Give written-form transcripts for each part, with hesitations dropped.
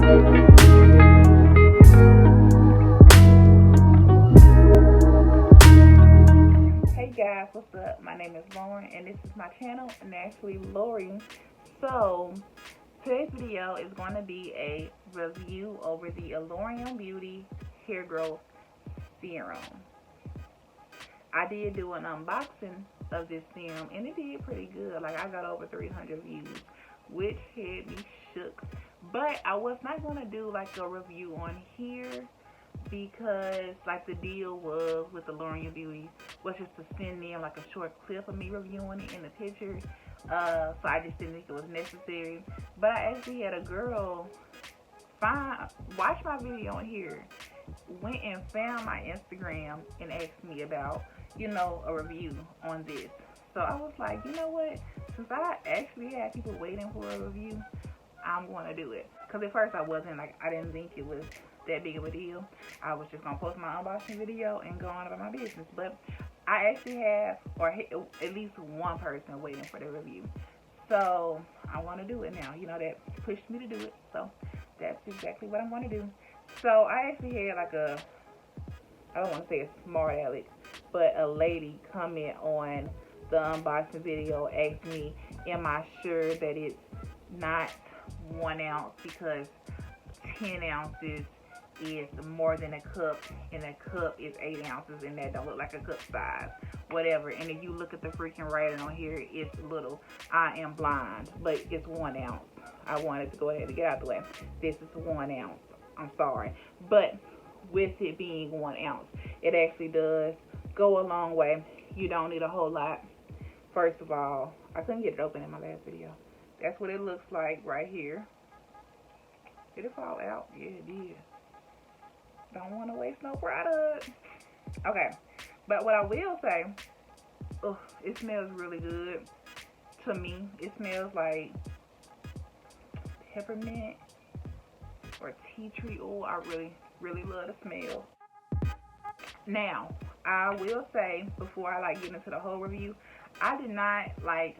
Hey guys, what's up? My name is Lauren and this is my channel, Naturally Lori. So today's video is going to be a review over the Allurium Beauty Hair Growth Serum. I did do an unboxing of this serum and it did pretty good. Like, I got over 300 views, which had me shook. But I was not going to do like a review on here because like the deal was with Allurium Beauty was just to send them like a short clip of me reviewing it in the picture. So I just didn't think it was necessary. But I actually had a girl watch my video on here, went and found my Instagram and asked me about, you know, a review on this. So I was like, you know what, since I actually had people waiting for a review, I'm going to do it. Because at first I wasn't, like, I didn't think it was that big of a deal. I was just going to post my unboxing video and go on about my business. But I actually have, or at least one person waiting for the review. So I want to do it now. You know, that pushed me to do it. So that's exactly what I'm going to do. So I actually had like a, I don't want to say a smart aleck, but a lady comment on the unboxing video, asked me, am I sure that it's not 1 ounce, because 10 ounces is more than a cup and a cup is 8 ounces and that don't look like a cup size, whatever. And if you look at the freaking writing on here, it's little. I am blind, but it's 1 ounce. I wanted to go ahead and get out of the way. This is 1 ounce. I'm sorry, but with it being 1 ounce, it actually does go a long way. You don't need a whole lot. First of all, I couldn't get it open in my last video. That's what it looks like right here. Did it fall out? Yeah, it did. Don't want to waste no product. Okay, but what I will say, it smells really good to me. It smells like peppermint or tea tree oil. I really love the smell. Now, I will say, before I like get into the whole review, I did not like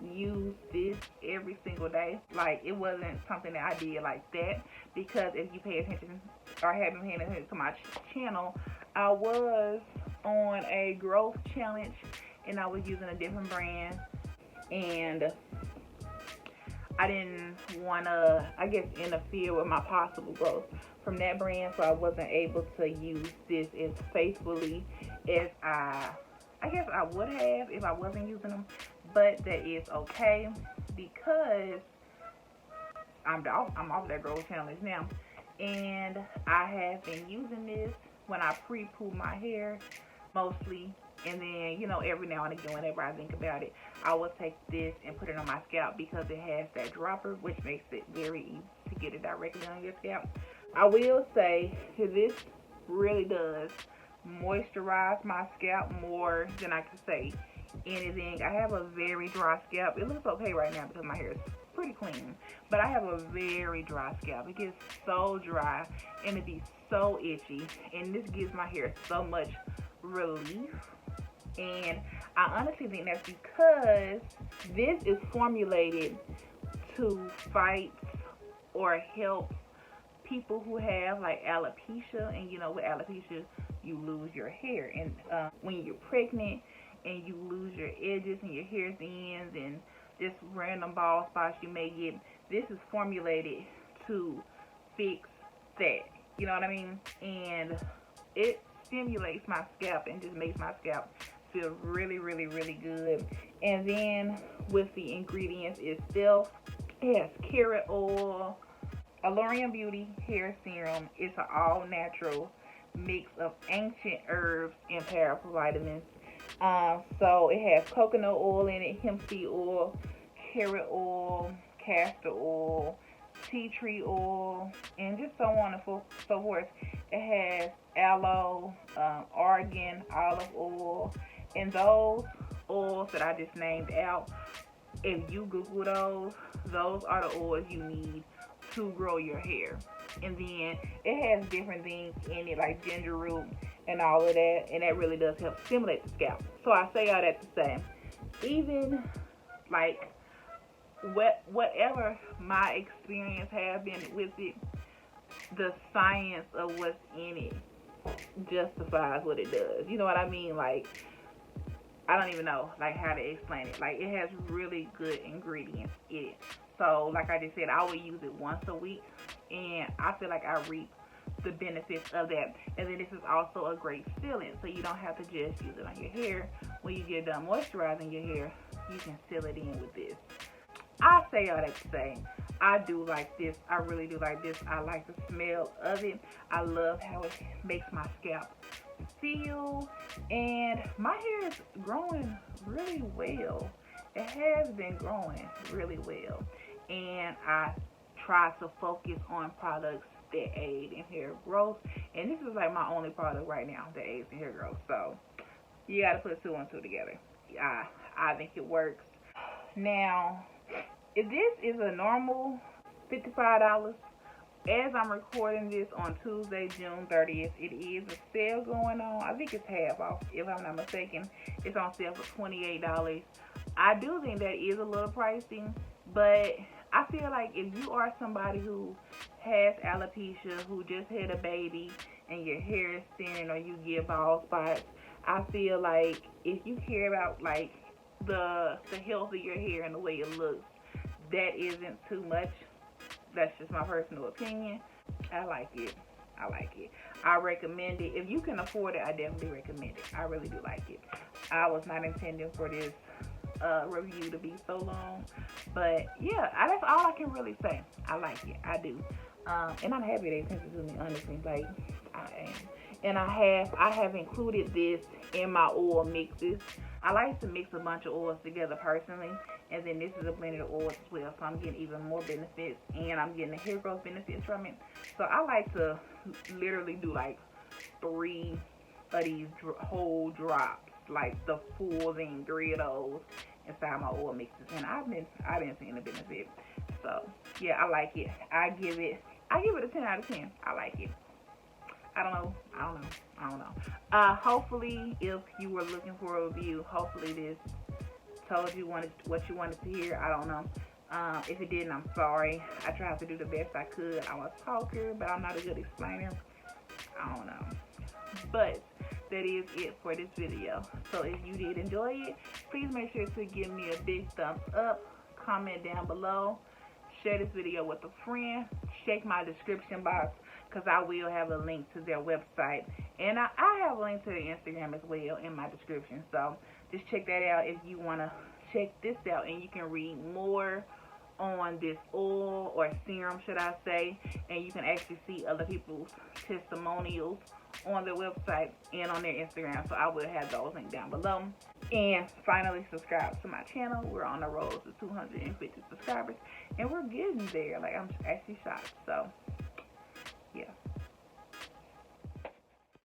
use this every single day. Like, it wasn't something that I did like that, because if you pay attention or have been paying attention to my channel, I was on a growth challenge and I was using a different brand, and I didn't want to, I guess, interfere with my possible growth from that brand, so I wasn't able to use this as faithfully as I guess I would have if I wasn't using them. But that is okay, because I'm off that growth challenge now, and I have been using this when I pre-poo my hair mostly, and then, you know, every now and again whenever I think about it, I will take this and put it on my scalp because it has that dropper, which makes it very easy to get it directly on your scalp. I will say this really does moisturize my scalp more than I could say anything. I have a very dry scalp. It looks okay right now because my hair is pretty clean, but I have a very dry scalp. It gets so dry and it be so itchy, and this gives my hair so much relief. And I honestly think that's because this is formulated to fight or help people who have like alopecia. And you know, with alopecia you lose your hair, and when you're pregnant and you lose your edges and your hair ends and just random bald spots you may get, this is formulated to fix that. You know what I mean? And it stimulates my scalp and just makes my scalp feel really good. And then with the ingredients itself, it has carrot oil. Allurium Beauty Hair Serum is an all-natural mix of ancient herbs and powerful vitamins. So it has coconut oil in it, hemp seed oil, carrot oil, castor oil, tea tree oil, and just so on and so forth. It has aloe, argan, olive oil, and those oils that I just named out, if you Google those are the oils you need to grow your hair. And then it has different things in it like ginger root and all of that, and that really does help stimulate the scalp. So I say all that to say, even like whatever my experience has been with it, the science of what's in it justifies what it does. You know what I mean? Like, I don't even know like how to explain it. Like, it has really good ingredients in it. So like I just said, I would use it once a week, and I feel like I reap the benefits of that. And then this is also a great sealant, so you don't have to just use it on your hair. When you get done moisturizing your hair, you can seal it in with this. I say all that to say, I do like this. I really do like this. I like the smell of it. I love how it makes my scalp feel, and my hair is growing really well. It has been growing really well, and I try to focus on products that aid in hair growth, and this is like my only product right now that aids in hair growth. So you got to put 2 and 2 together. I think it works. Now, if this is a normal $55, as I'm recording this on Tuesday, June 30th, it is a sale going on. I think it's half off, if I'm not mistaken. It's on sale for $28. I do think that is a little pricey, but I feel like if you are somebody who has alopecia, who just had a baby, and your hair is thinning or you get bald spots, I feel like if you care about like the health of your hair and the way it looks, that isn't too much. That's just my personal opinion. I like it. I like it. I recommend it. If you can afford it, I definitely recommend it. I really do like it. I was not intending for this review to be so long, but yeah, that's all I can really say. I like it. I do. And I'm happy they sent it to me, honestly. Like, I am. And I have included this in my oil mixes. I like to mix a bunch of oils together personally, and then this is a blended oil as well, so I'm getting even more benefits, and I'm getting the hair growth benefits from it. So I like to literally do like 3 of these whole drops, like the full thing, 3 of those inside my oil mixes, and I've been seeing the benefit. So yeah, I like it. I give it a 10 out of 10. I like it. I don't know. Hopefully, if you were looking for a review, hopefully this told you what you wanted to hear. I don't know. If it didn't, I'm sorry. I tried to do the best I could. I'm a talker, but I'm not a good explainer. I don't know. But that is it for this video. So if you did enjoy it, please make sure to give me a big thumbs up. Comment down below. Share this video with a friend. Check my description box, because I will have a link to their website, and I have a link to their Instagram as well in my description. So just check that out if you want to check this out, and you can read more on this oil or serum, should I say, and you can actually see other people's testimonials on their website and on their Instagram. So I will have those linked down below. And finally, subscribe to my channel. We're on the road to 250 subscribers, and we're getting there. Like, I'm actually shocked. So